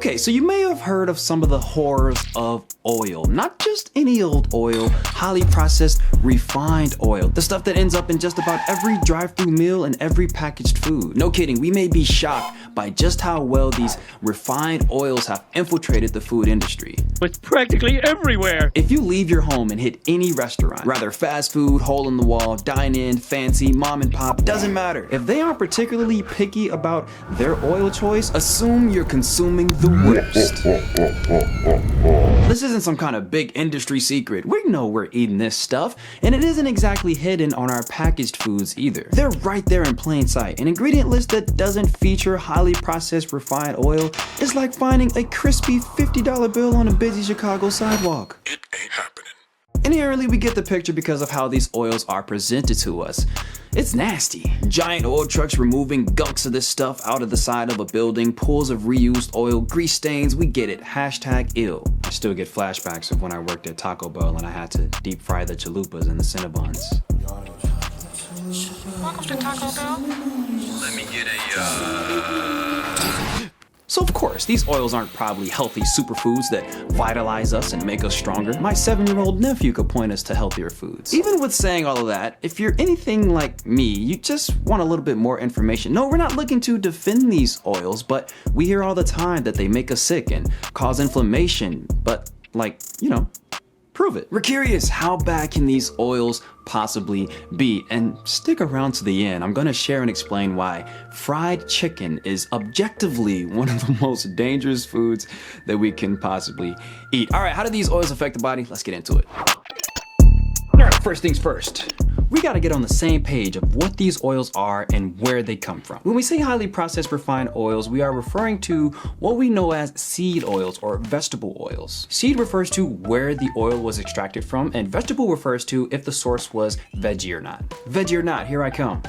Okay, so you may have heard of some of the horrors of oil. Not just any old oil, highly processed, refined oil. The stuff that ends up in just about every drive-through meal and every packaged food. No kidding, we may be shocked by just how well these refined oils have infiltrated the food industry. It's practically everywhere. If you leave your home and hit any restaurant, rather fast food, hole in the wall, dine-in, fancy, mom and pop, doesn't matter. If they aren't particularly picky about their oil choice, assume you're consuming the worst. This isn't some kind of big industry secret. We know we're eating this stuff, and it isn't exactly hidden on our packaged foods either. They're right there in plain sight. An ingredient list that doesn't feature highly processed refined oil is like finding a crispy $50 bill on a busy Chicago sidewalk. It ain't happening. Inherently, we get the picture because of how these oils are presented to us. It's nasty. Giant oil trucks removing gunks of this stuff out of the side of a building, pools of reused oil, grease stains, we get it. Hashtag ill. I still get flashbacks of when I worked at Taco Bell and I had to deep fry the chalupas and the Cinnabons. Welcome to Taco Bell. Let me get a, So of course, these oils aren't probably healthy superfoods that vitalize us and make us stronger. My 7-year-old nephew could point us to healthier foods. Even with saying all of that, if you're anything like me, you just want a little bit more information. No, we're not looking to defend these oils, but we hear all the time that they make us sick and cause inflammation, but prove it. We're curious, how bad can these oils possibly be? And stick around to the end. I'm gonna share and explain why fried chicken is objectively one of the most dangerous foods that we can possibly eat. All right, how do these oils affect the body? Let's get into it. All right, first things first. We gotta get on the same page of what these oils are and where they come from. When we say highly processed refined oils, we are referring to what we know as seed oils or vegetable oils. Seed refers to where the oil was extracted from, and vegetable refers to if the source was veggie or not. Veggie or not, here I come.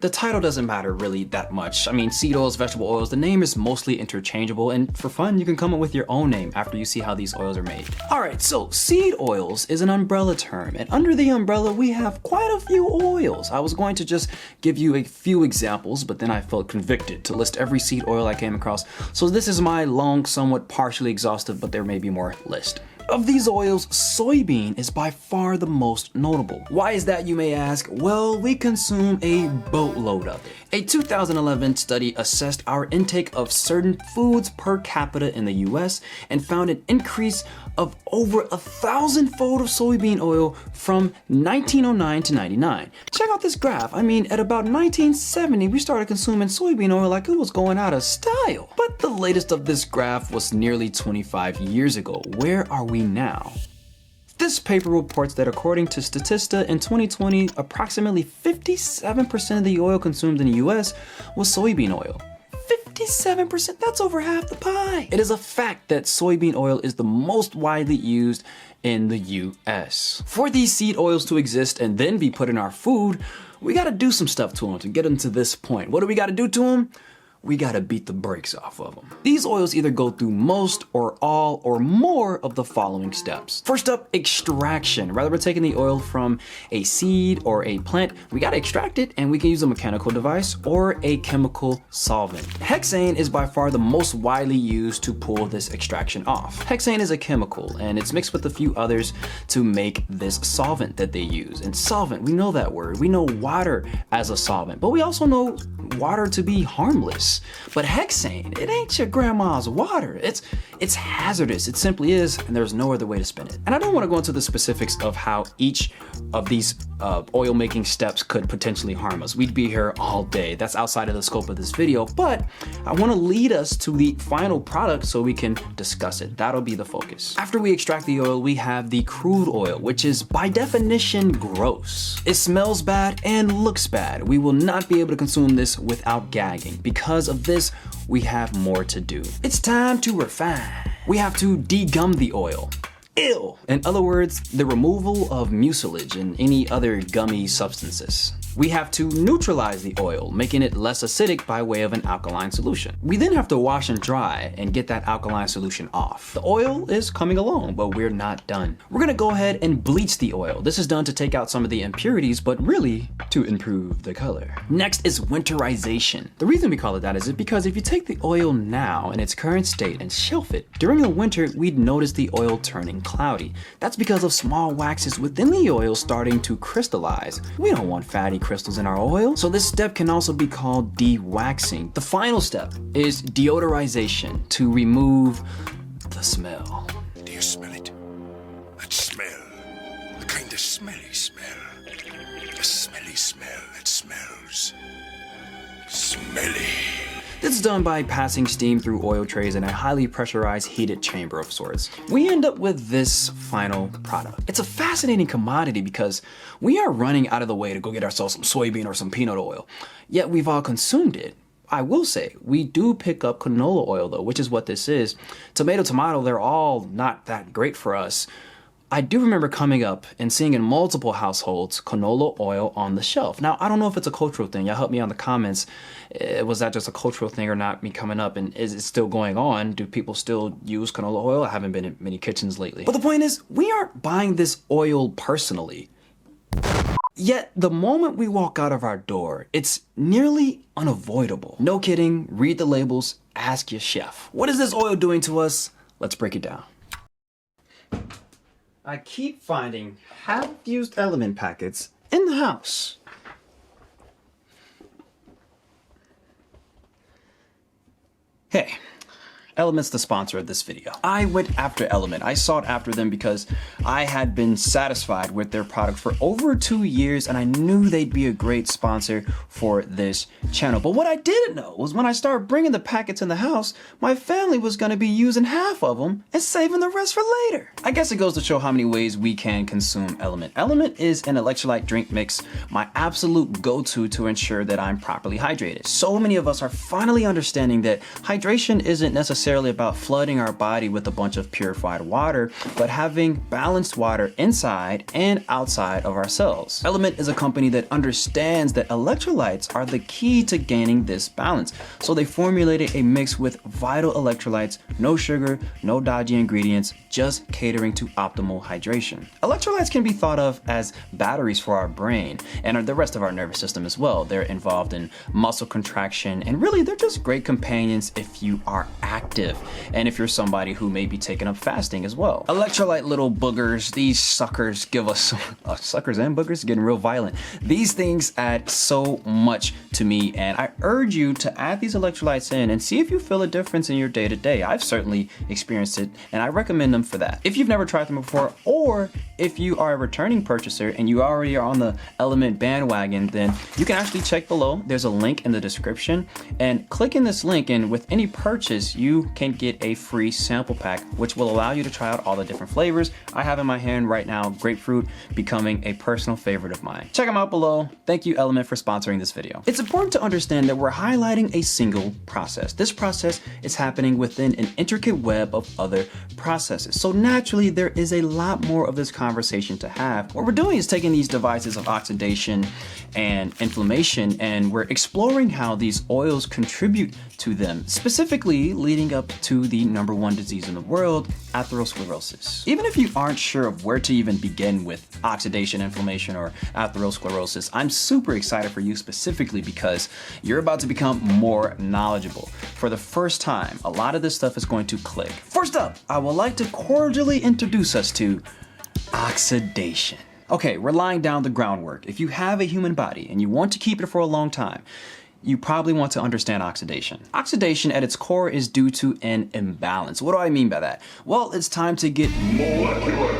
The title doesn't matter really that much. I mean, seed oils, vegetable oils, the name is mostly interchangeable, and for fun, you can come up with your own name after you see how these oils are made. All right, so seed oils is an umbrella term, and under the umbrella, we have quite a few oils. I was going to just give you a few examples, but then I felt convicted to list every seed oil I came across. So this is my long, somewhat partially exhaustive, but there may be more list. Of these oils, soybean is by far the most notable. Why is that, you may ask? Well, we consume a boatload of it. A 2011 study assessed our intake of certain foods per capita in the US and found an increase of over 1,000-fold of soybean oil from 1909 to 99. Check out this graph. I mean, at about 1970, we started consuming soybean oil like it was going out of style. But the latest of this graph was nearly 25 years ago. Where are we now? This paper reports that according to Statista, in 2020, approximately 57% of the oil consumed in the US was soybean oil. 57%, that's over half the pie. It is a fact that soybean oil is the most widely used in the US. For these seed oils to exist and then be put in our food, we gotta do some stuff to them to get them to this point. What do we gotta do to them? We gotta beat the brakes off of them. These oils either go through most or all or more of the following steps. First up, extraction. Rather we're taking the oil from a seed or a plant, we gotta extract it, and we can use a mechanical device or a chemical solvent. Hexane is by far the most widely used to pull this extraction off. Hexane is a chemical, and it's mixed with a few others to make this solvent that they use. And solvent, we know that word. We know water as a solvent, but we also know water to be harmless. But hexane, it ain't your grandma's water. It's hazardous. It simply is, and there's no other way to spin it. And I don't want to go into the specifics of how each of these oil making steps could potentially harm us. We'd be here all day. That's outside of the scope of this video, but I want to lead us to the final product so we can discuss it. That'll be the focus. After we extract the oil, we have the crude oil, which is by definition gross. It smells bad and looks bad. We will not be able to consume this without gagging. Because of this, we have more to do. It's time to refine. We have to degum the oil. Ew. In other words, the removal of mucilage and any other gummy substances. We have to neutralize the oil, making it less acidic by way of an alkaline solution. We then have to wash and dry and get that alkaline solution off. The oil is coming along, but we're not done. We're gonna go ahead and bleach the oil. This is done to take out some of the impurities, but really to improve the color. Next is winterization. The reason we call it that is because if you take the oil now in its current state and shelf it, during the winter, we'd notice the oil turning cloudy. That's because of small waxes within the oil starting to crystallize. We don't want fatty crystals in our oil, so this step can also be called de-waxing. The final step is deodorization to remove the smell. Do you smell it? That smell. The kind of smelly smell. The smelly smell that smells smelly. This is done by passing steam through oil trays in a highly pressurized heated chamber of sorts. We end up with this final product. It's a fascinating commodity because we are running out of the way to go get ourselves some soybean or some peanut oil, yet we've all consumed it. I will say, we do pick up canola oil though, which is what this is. Tomato, they're all not that great for us. I do remember coming up and seeing in multiple households canola oil on the shelf. Now, I don't know if it's a cultural thing. Y'all help me on the comments. Was that just a cultural thing or not me coming up? And is it still going on? Do people still use canola oil? I haven't been in many kitchens lately. But the point is, we aren't buying this oil personally. Yet, the moment we walk out of our door, it's nearly unavoidable. No kidding, read the labels, ask your chef. What is this oil doing to us? Let's break it down. I keep finding half-used LMNT packets in the house. Hey, LMNT's the sponsor of this video. I went after LMNT. I sought after them because I had been satisfied with their product for over 2 years and I knew they'd be a great sponsor for this channel. But what I didn't know was when I started bringing the packets in the house, my family was gonna be using half of them and saving the rest for later. I guess it goes to show how many ways we can consume LMNT. LMNT is an electrolyte drink mix, my absolute go-to to ensure that I'm properly hydrated. So many of us are finally understanding that hydration isn't necessarily about flooding our body with a bunch of purified water, but having balanced water inside and outside of our cells. LMNT is a company that understands that electrolytes are the key to gaining this balance. So they formulated a mix with vital electrolytes, no sugar, no dodgy ingredients, just catering to optimal hydration. Electrolytes can be thought of as batteries for our brain and the rest of our nervous system as well. They're involved in muscle contraction and really they're just great companions if you are active and if you're somebody who may be taking up fasting as well. Electrolyte little boogers, these suckers give us suckers and boogers getting real violent. These things add so much to me and I urge you to add these electrolytes in and see if you feel a difference in your day-to-day. I've certainly experienced it and I recommend them for that. If you've never tried them before or if you are a returning purchaser and you already are on the LMNT bandwagon, then you can actually check below. There's a link in the description and click in this link and with any purchase you can get a free sample pack which will allow you to try out all the different flavors. I have in my hand right now grapefruit, becoming a personal favorite of mine. Check them out below. Thank you LMNT for sponsoring this video. It's important to understand that we're highlighting a single process. This process is happening within an intricate web of other processes. So naturally there is a lot more of this conversation to have. What we're doing is taking these devices of oxidation and inflammation and we're exploring how these oils contribute to them, specifically leading up to the #1 disease in the world, atherosclerosis. Even if you aren't sure of where to even begin with oxidation, inflammation, or atherosclerosis, I'm super excited for you specifically because you're about to become more knowledgeable. For the first time, a lot of this stuff is going to click. First up, I would like to cordially introduce us to oxidation. Okay, we're laying down the groundwork. If you have a human body and you want to keep it for a long time, you probably want to understand oxidation. Oxidation at its core is due to an imbalance. What do I mean by that? Well, it's time to get molecular.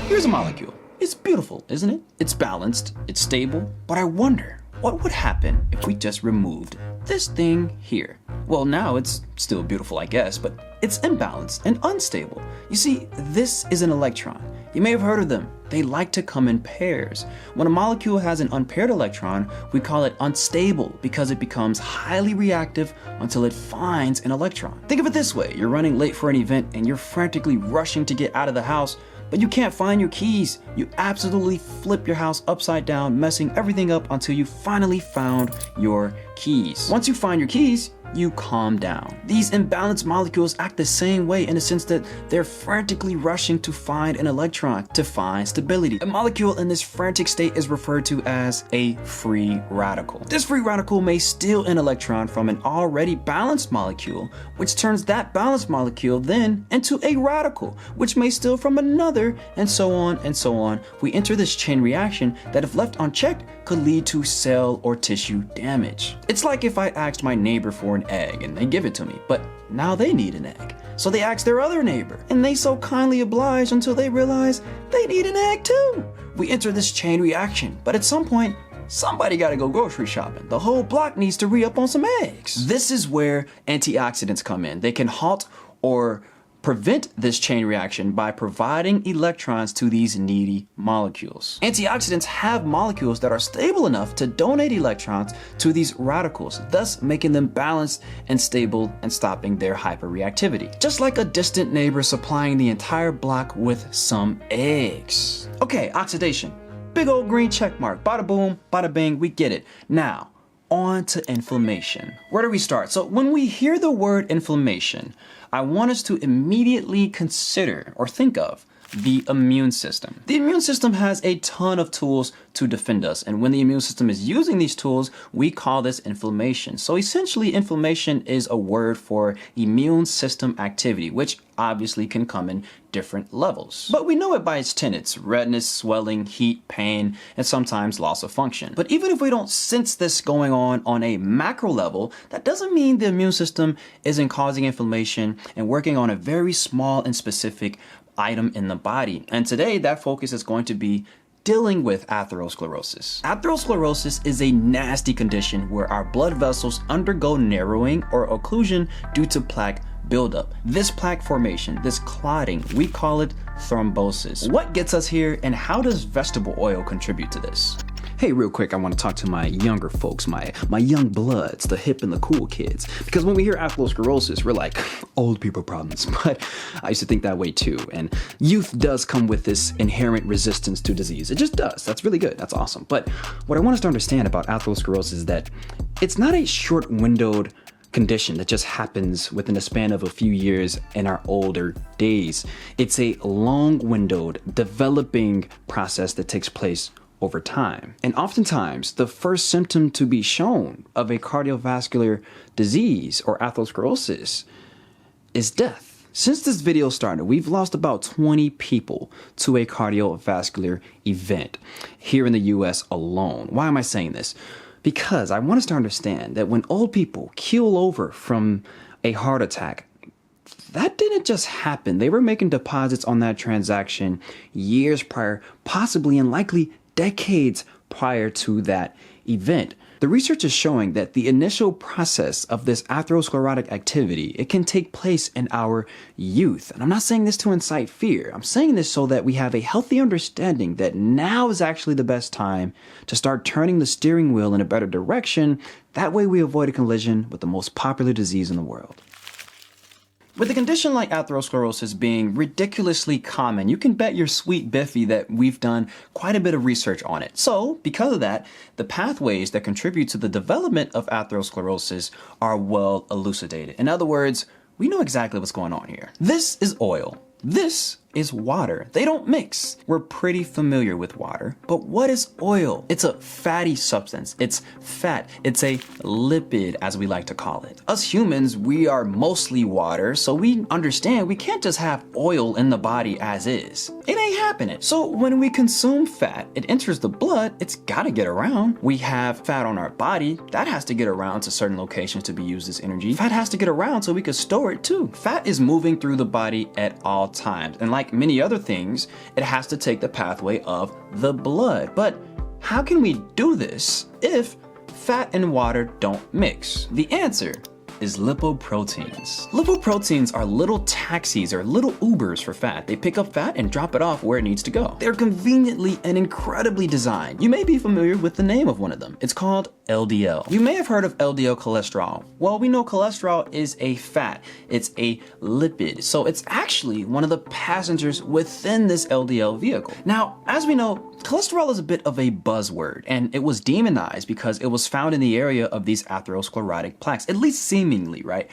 Here's a molecule. It's beautiful, isn't it? It's balanced, it's stable, but I wonder, what would happen if we just removed this thing here? Well, now it's still beautiful, I guess, but it's imbalanced and unstable. You see, this is an electron. You may have heard of them. They like to come in pairs. When a molecule has an unpaired electron, we call it unstable because it becomes highly reactive until it finds an electron. Think of it this way. You're running late for an event and you're frantically rushing to get out of the house, but you can't find your keys. You absolutely flip your house upside down, messing everything up until you finally found your keys. Once you find your keys, you calm down. These imbalanced molecules act the same way in the sense that they're frantically rushing to find an electron, to find stability. A molecule in this frantic state is referred to as a free radical. This free radical may steal an electron from an already balanced molecule, which turns that balanced molecule then into a radical, which may steal from another, and so on and so on. We enter this chain reaction that, if left unchecked, could lead to cell or tissue damage. It's like if I asked my neighbor for an egg and they give it to me, but now they need an egg. So they ask their other neighbor, and they so kindly oblige until they realize they need an egg too. We enter this chain reaction, but at some point, somebody gotta go grocery shopping. The whole block needs to re-up on some eggs. This is where antioxidants come in. They can halt or prevent this chain reaction by providing electrons to these needy molecules. Antioxidants have molecules that are stable enough to donate electrons to these radicals, thus making them balanced and stable and stopping their hyperreactivity. Just like a distant neighbor supplying the entire block with some eggs. Okay, oxidation. Big old green check mark. Bada boom, bada bing, we get it. Now, on to inflammation. Where do we start? So when we hear the word inflammation, I want us to immediately consider or think of the immune system. The immune system has a ton of tools to defend us, and when the immune system is using these tools, we call this inflammation. So essentially, inflammation is a word for immune system activity, which obviously can come in different levels. But we know it by its tenets: redness, swelling, heat, pain, and sometimes loss of function. But even if we don't sense this going on a macro level, that doesn't mean the immune system isn't causing inflammation and working on a very small and specific item in the body. And today that focus is going to be dealing with atherosclerosis. Atherosclerosis is a nasty condition where our blood vessels undergo narrowing or occlusion due to plaque buildup. This plaque formation, this clotting, we call it thrombosis. What gets us here, and how does vegetable oil contribute to this? Hey, real quick, I want to talk to my younger folks, my young bloods, the hip and the cool kids. Because when we hear atherosclerosis, we're like, old people problems. But I used to think that way too. And youth does come with this inherent resistance to disease. It just does. That's really good. That's awesome. But what I want us to understand about atherosclerosis is that it's not a short-windowed condition that just happens within the span of a few years in our older days. It's a long-windowed, developing process that takes place over time. And oftentimes, the first symptom to be shown of a cardiovascular disease or atherosclerosis is death. Since this video started, we've lost about 20 people to a cardiovascular event here in the US alone. Why am I saying this? Because I want us to understand that when old people keel over from a heart attack, that didn't just happen. They were making deposits on that transaction years prior, possibly and likely decades prior to that event. The research is showing that the initial process of this atherosclerotic activity, it can take place in our youth. And I'm not saying this to incite fear. I'm saying this so that we have a healthy understanding that now is actually the best time to start turning the steering wheel in a better direction. That way we avoid a collision with the most popular disease in the world. With a condition like atherosclerosis being ridiculously common, you can bet your sweet biffy that we've done quite a bit of research on it. So, because of that, the pathways that contribute to the development of atherosclerosis are well elucidated. In other words, we know exactly what's going on here. This is oil. This is water. They don't mix. We're pretty familiar with water, but what is oil? It's a fatty substance. It's fat. It's a lipid, as we like to call it. Us humans, we are mostly water, so we understand we can't just have oil in the body as is. It ain't happening. So when we consume fat, it enters the blood, it's gotta get around. We have fat on our body, that has to get around to certain locations to be used as energy. Fat has to get around so we can store it too. Fat is moving through the body at all times, and like many other things, it has to take the pathway of the blood. But how can we do this if fat and water don't mix? The answer is lipoproteins. Lipoproteins are little taxis or little Ubers for fat. They pick up fat and drop it off where it needs to go. They're conveniently and incredibly designed. You may be familiar with the name of one of them. It's called LDL. You may have heard of LDL cholesterol. Well, we know cholesterol is a fat. It's a lipid. So it's actually one of the passengers within this LDL vehicle. Now, as we know, cholesterol is a bit of a buzzword, and it was demonized because it was found in the area of these atherosclerotic plaques, at least seemingly, right?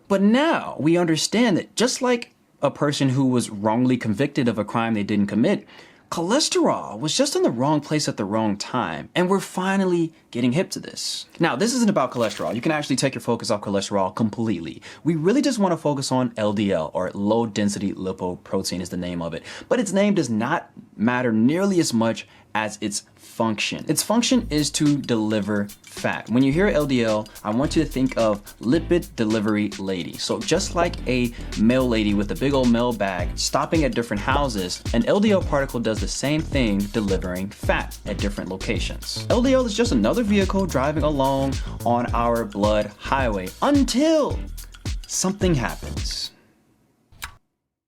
But now we understand that just like a person who was wrongly convicted of a crime they didn't commit, cholesterol was just in the wrong place at the wrong time, and we're finally getting hip to this. Now, this isn't about cholesterol. You can actually take your focus off cholesterol completely. We really just want to focus on LDL, or low density lipoprotein is the name of it. But its name does not matter nearly as much as its function. Its function is to deliver fat. When you hear LDL, I want you to think of lipid delivery lady. So just like a mail lady with a big old mail bag stopping at different houses, an LDL particle does the same thing, delivering fat at different locations. LDL is just another vehicle driving along on our blood highway until something happens.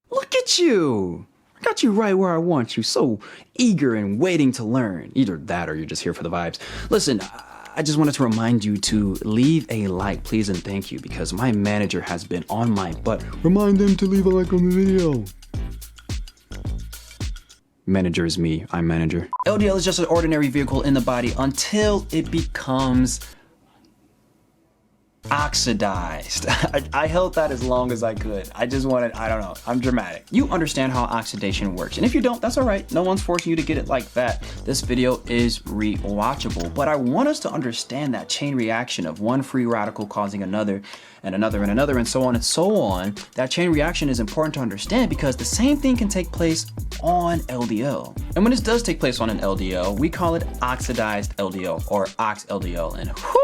Look at you! Got you right where I want you, so eager and waiting to learn. Either that or you're just here for the vibes. Listen, I just wanted to remind you to leave a like, please and thank you, because my manager has been on my butt. Remind them to leave a like on the video. Manager is me, I'm manager. LDL is just an ordinary vehicle in the body until it becomes oxidized. I held that as long as I could. I just wanted, I don't know, I'm dramatic. You understand how oxidation works, and if you don't, that's all right. No one's forcing you to get it like that. This video is rewatchable, but I want us to understand that chain reaction of one free radical causing another, and another, and another, and so on and so on. That chain reaction is important to understand because the same thing can take place on LDL. And when this does take place on an LDL, we call it oxidized LDL or oxLDL, and whew,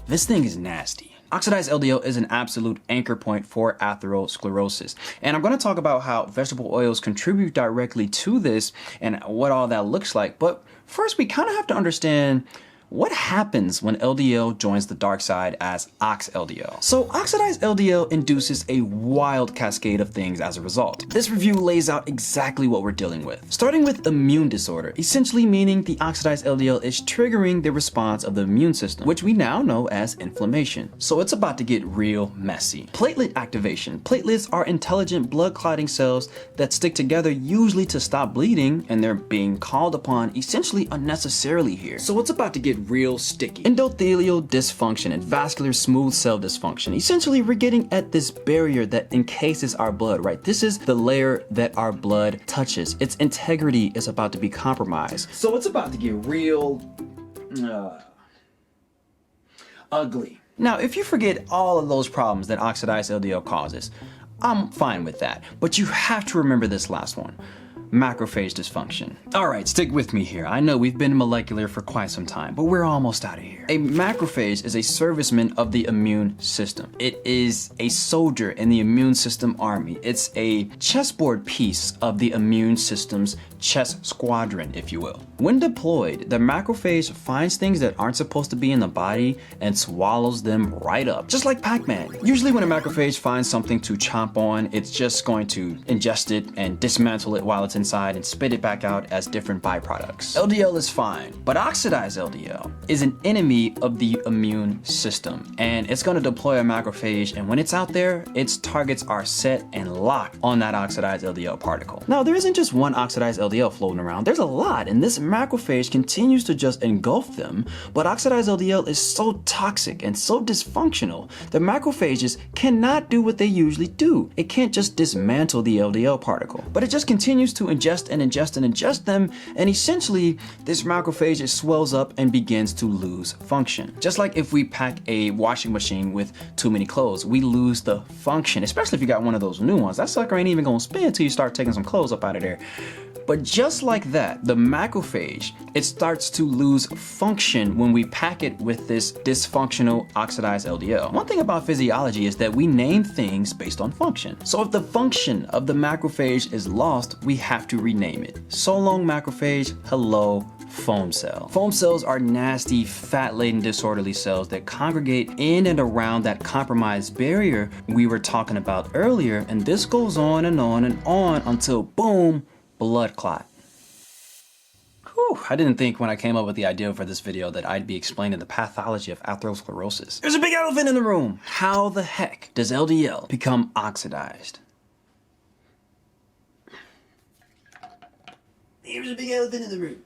this thing is nasty. Oxidized LDL is an absolute anchor point for atherosclerosis. And I'm going to talk about how vegetable oils contribute directly to this and what all that looks like. But first, we kind of have to understand what happens when LDL joins the dark side as oxLDL. So oxidized LDL induces a wild cascade of things as a result. This review lays out exactly what we're dealing with. Starting with immune disorder, essentially meaning the oxidized LDL is triggering the response of the immune system, which we now know as inflammation. So it's about to get real messy. Platelet activation. Platelets are intelligent blood clotting cells that stick together usually to stop bleeding, and they're being called upon essentially unnecessarily here. So it's about to get real sticky. Endothelial dysfunction and vascular smooth cell dysfunction. Essentially, we're getting at this barrier that encases our blood, right? This is the layer that our blood touches. Its integrity is about to be compromised. So it's about to get real ugly. Now, if you forget all of those problems that oxidized LDL causes, I'm fine with that. But you have to remember this last one. Macrophage dysfunction. All right, stick with me here. I know we've been molecular for quite some time, but we're almost out of here. A macrophage is a serviceman of the immune system. It is a soldier in the immune system army. It's a chessboard piece of the immune system's chess squadron, if you will. When deployed, the macrophage finds things that aren't supposed to be in the body and swallows them right up, just like Pac-Man. Usually when a macrophage finds something to chomp on, it's just going to ingest it and dismantle it while it's inside and spit it back out as different byproducts. LDL is fine, but oxidized LDL is an enemy of the immune system, and it's going to deploy a macrophage, and when it's out there, its targets are set and locked on that oxidized LDL particle. Now, there isn't just one oxidized LDL floating around, there's a lot, and this macrophage continues to just engulf them, but oxidized LDL is so toxic and so dysfunctional, the macrophages cannot do what they usually do. It can't just dismantle the LDL particle, but it just continues to ingest and ingest and ingest them, and essentially this macrophage swells up and begins to lose function. Just like if we pack a washing machine with too many clothes, we lose the function, especially if you got one of those new ones. That sucker ain't even gonna spin until you start taking some clothes up out of there. But just like that, the macrophage, it starts to lose function when we pack it with this dysfunctional oxidized LDL. One thing about physiology is that we name things based on function. So if the function of the macrophage is lost, we have to rename it. So long macrophage, hello foam cell. Foam cells are nasty, fat-laden, disorderly cells that congregate in and around that compromised barrier we were talking about earlier, and this goes on and on and on until boom, blood clot. Whew, I didn't think when I came up with the idea for this video that I'd be explaining the pathology of atherosclerosis. There's a big elephant in the room. How the heck does LDL become oxidized? There's a big elephant in the room.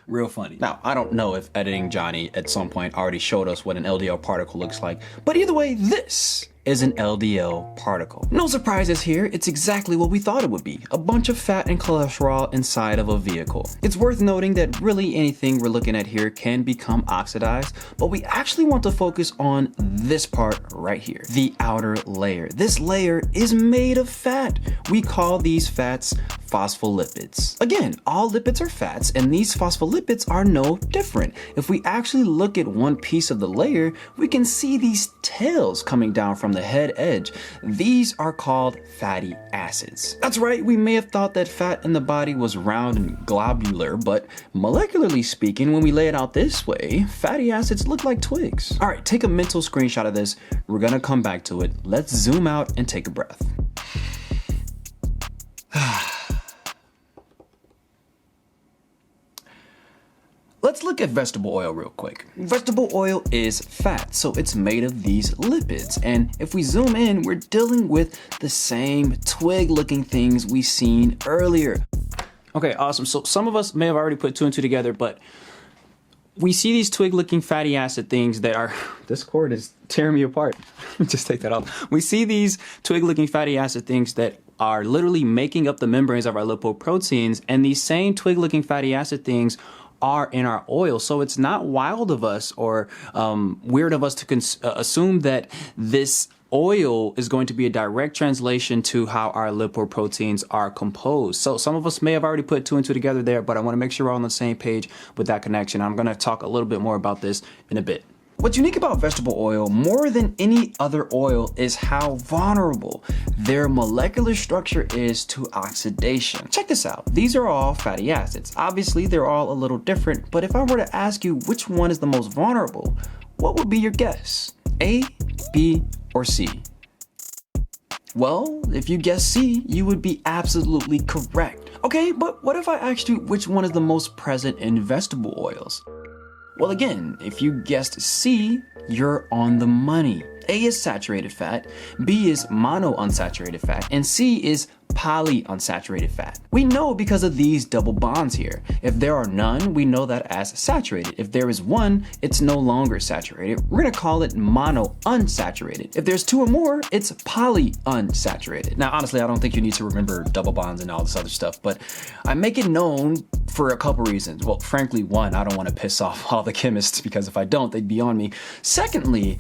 Real funny. Now, I don't know if editing Johnny at some point already showed us what an LDL particle looks like, but either way, this is an LDL particle. No surprises here, it's exactly what we thought it would be, a bunch of fat and cholesterol inside of a vehicle. It's worth noting that really anything we're looking at here can become oxidized, but we actually want to focus on this part right here, the outer layer. This layer is made of fat. We call these fats phospholipids. Again, all lipids are fats, and these phospholipids are no different. If we actually look at one piece of the layer, we can see these tails coming down from the head edge. These are called fatty acids. That's right, we may have thought that fat in the body was round and globular, but molecularly speaking, when we lay it out this way, fatty acids look like twigs. All right, take a mental screenshot of this. We're gonna come back to it. Let's zoom out and take a breath. Let's look at vegetable oil real quick. Vegetable oil is fat, so it's made of these lipids. And if we zoom in, we're dealing with the same twig-looking things we seen earlier. Okay, awesome. So some of us may have already put two and two together, but we see these twig-looking fatty acid things that are, this cord is tearing me apart. Let me just take that off. We see these twig-looking fatty acid things that are literally making up the membranes of our lipoproteins, and these same twig-looking fatty acid things are in our oil. So it's not wild of us or weird of us to assume that this oil is going to be a direct translation to how our lipoproteins are composed. So some of us may have already put two and two together there, but I want to make sure we're on the same page with that connection. I'm going to talk a little bit more about this in a bit. What's unique about vegetable oil more than any other oil is how vulnerable their molecular structure is to oxidation. Check this out. These are all fatty acids. Obviously, they're all a little different, but if I were to ask you which one is the most vulnerable, what would be your guess? A, B, or C? Well, if you guess C, you would be absolutely correct. Okay, but what if I asked you which one is the most present in vegetable oils? Well, again, if you guessed C, you're on the money. A is saturated fat, B is monounsaturated fat, and C is polyunsaturated fat. We know because of these double bonds here. If there are none, we know that as saturated. If there is one, it's no longer saturated. We're gonna call it monounsaturated. If there's two or more, it's polyunsaturated. Now, honestly, I don't think you need to remember double bonds and all this other stuff, but I make it known for a couple reasons. Well, frankly, one, I don't want to piss off all the chemists because if I don't, they'd be on me. Secondly,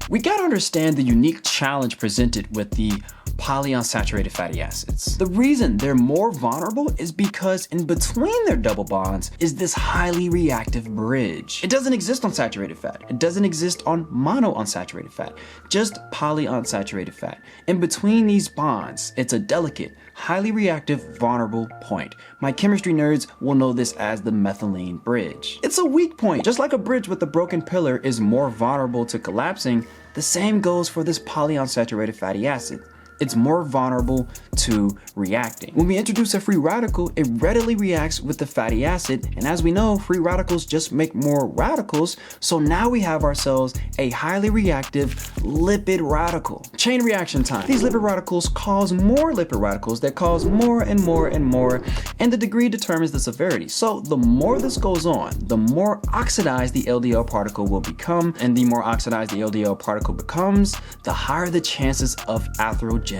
we gotta understand the unique challenge presented with the polyunsaturated fatty acids. The reason they're more vulnerable is because in between their double bonds is this highly reactive bridge. It doesn't exist on saturated fat. It doesn't exist on monounsaturated fat, just polyunsaturated fat. In between these bonds, it's a delicate, highly reactive, vulnerable point. My chemistry nerds will know this as the methylene bridge. It's a weak point. Just like a bridge with a broken pillar is more vulnerable to collapsing, the same goes for this polyunsaturated fatty acid. It's more vulnerable to reacting. When we introduce a free radical, it readily reacts with the fatty acid, and as we know, free radicals just make more radicals, so now we have ourselves a highly reactive lipid radical. Chain reaction time. These lipid radicals cause more lipid radicals that cause more and more and more, and the degree determines the severity. So the more this goes on, the more oxidized the LDL particle will become, and the more oxidized the LDL particle becomes, the higher the chances of atherogenic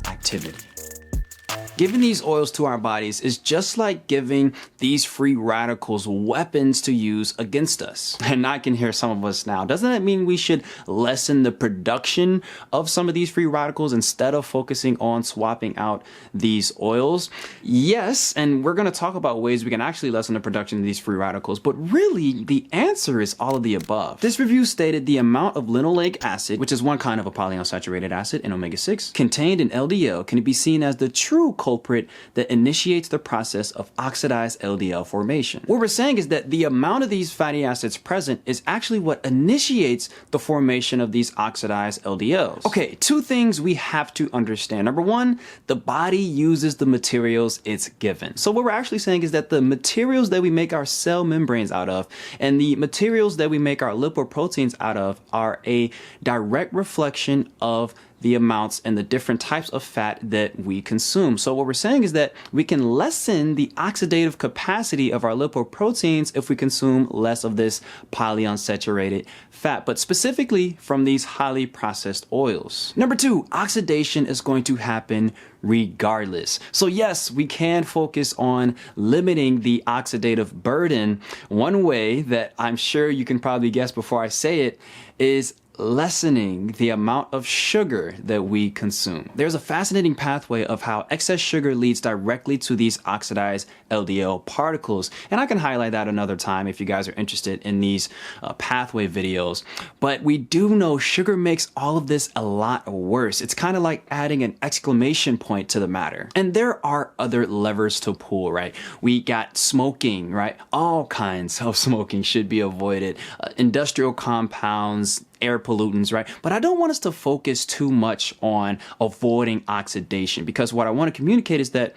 activity. Giving these oils to our bodies is just like giving these free radicals weapons to use against us. And I can hear some of us now. Doesn't that mean we should lessen the production of some of these free radicals instead of focusing on swapping out these oils? Yes, and we're going to talk about ways we can actually lessen the production of these free radicals, but really the answer is all of the above. This review stated the amount of linoleic acid, which is one kind of a polyunsaturated acid in omega-6, contained in LDL can be seen as the true culprit that initiates the process of oxidized LDL formation. What we're saying is that the amount of these fatty acids present is actually what initiates the formation of these oxidized LDLs. Okay, two things we have to understand. Number one, the body uses the materials it's given. So what we're actually saying is that the materials that we make our cell membranes out of and the materials that we make our lipoproteins out of are a direct reflection of the amounts and the different types of fat that we consume. So what we're saying is that we can lessen the oxidative capacity of our lipoproteins if we consume less of this polyunsaturated fat, but specifically from these highly processed oils. Number two, oxidation is going to happen regardless. So yes, we can focus on limiting the oxidative burden. One way that I'm sure you can probably guess before I say it is lessening the amount of sugar that we consume. There's a fascinating pathway of how excess sugar leads directly to these oxidized LDL particles, and I can highlight that another time if you guys are interested in these pathway videos. But we do know sugar makes all of this a lot worse. It's kind of like adding an exclamation point to the matter. And there are other levers to pull, right? We got smoking, right? All kinds of smoking should be avoided. Industrial compounds, air pollutants, right? But I don't want us to focus too much on avoiding oxidation, because what I want to communicate is that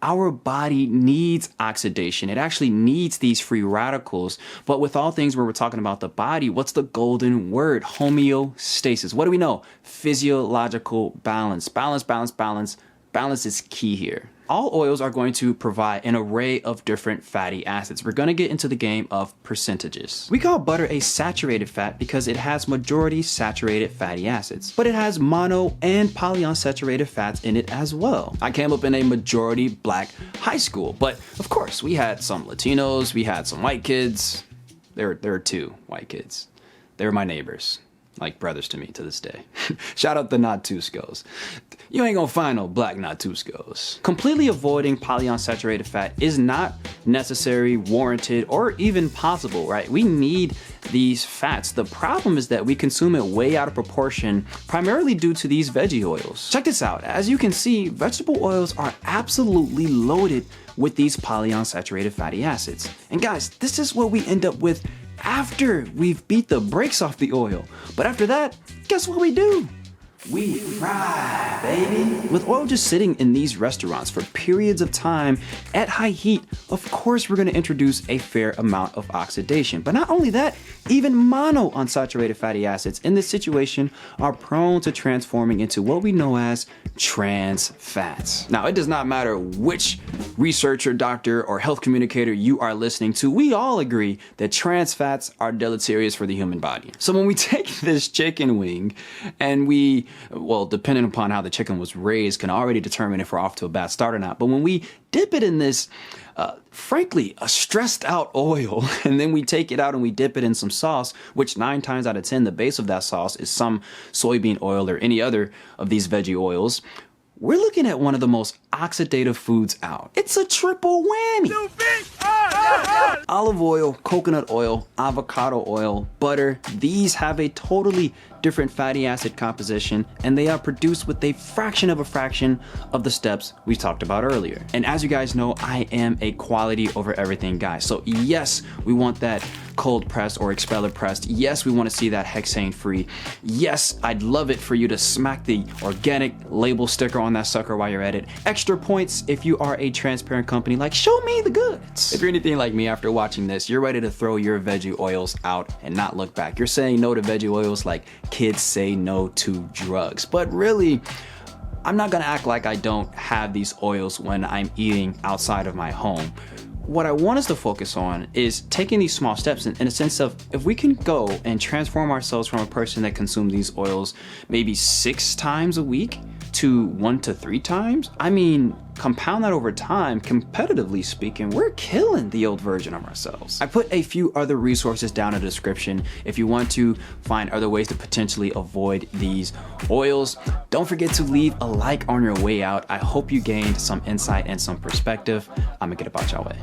our body needs oxidation. It actually needs these free radicals. But with all things where we're talking about the body, what's the golden word? Homeostasis. What do we know? Physiological balance. Balance is key here. All oils are going to provide an array of different fatty acids. We're going to get into the game of percentages. We call butter a saturated fat because it has majority saturated fatty acids, but it has mono and polyunsaturated fats in it as well. I came up in a majority black high school, but of course we had some Latinos, we had some white kids. There were two white kids. They were my neighbors. Like brothers to me to this day. Shout out the Natuskos. You ain't gonna find no black Natuskos. Completely avoiding polyunsaturated fat is not necessary, warranted, or even possible, right? We need these fats. The problem is that we consume it way out of proportion, primarily due to these veggie oils. Check this out. As you can see, vegetable oils are absolutely loaded with these polyunsaturated fatty acids. And guys, this is what we end up with after we've beat the brakes off the oil. But after that, guess what we do? We fry, baby. With oil just sitting in these restaurants for periods of time at high heat, of course we're going to introduce a fair amount of oxidation. But not only that, even monounsaturated fatty acids in this situation are prone to transforming into what we know as trans fats. Now, it does not matter which researcher, doctor, or health communicator you are listening to, we all agree that trans fats are deleterious for the human body. So when we take this chicken wing and we, well, depending upon how the chicken was raised, can already determine if we're off to a bad start or not. But when we dip it in this, frankly, a stressed out oil, and then we take it out and we dip it in some sauce, which 9 times out of 10, the base of that sauce is some soybean oil or any other of these veggie oils, we're looking at one of the most oxidative foods out. It's a triple whammy. Olive oil, coconut oil, avocado oil, butter, these have a totally different fatty acid composition, and they are produced with a fraction of the steps we talked about earlier. And as you guys know, I am a quality over everything guy. So yes, we want that cold pressed or expeller pressed. Yes, we want to see that hexane free. Yes, I'd love it for you to smack the organic label sticker on that sucker while you're at it. Extra points if you are a transparent company, like show me the goods. If you're anything like me, after watching this, you're ready to throw your veggie oils out and not look back. You're saying no to veggie oils like kids say no to drugs. But really, I'm not gonna act like I don't have these oils when I'm eating outside of my home. What I want us to focus on is taking these small steps in a sense of, if we can go and transform ourselves from a person that consumes these oils maybe 6 times a week to 1 to 3 times, I mean, compound that over time, competitively speaking, we're killing the old version of ourselves. I put a few other resources down in the description if you want to find other ways to potentially avoid these oils. Don't forget to leave a like on your way out. I hope you gained some insight and some perspective. I'm gonna get about y'all way.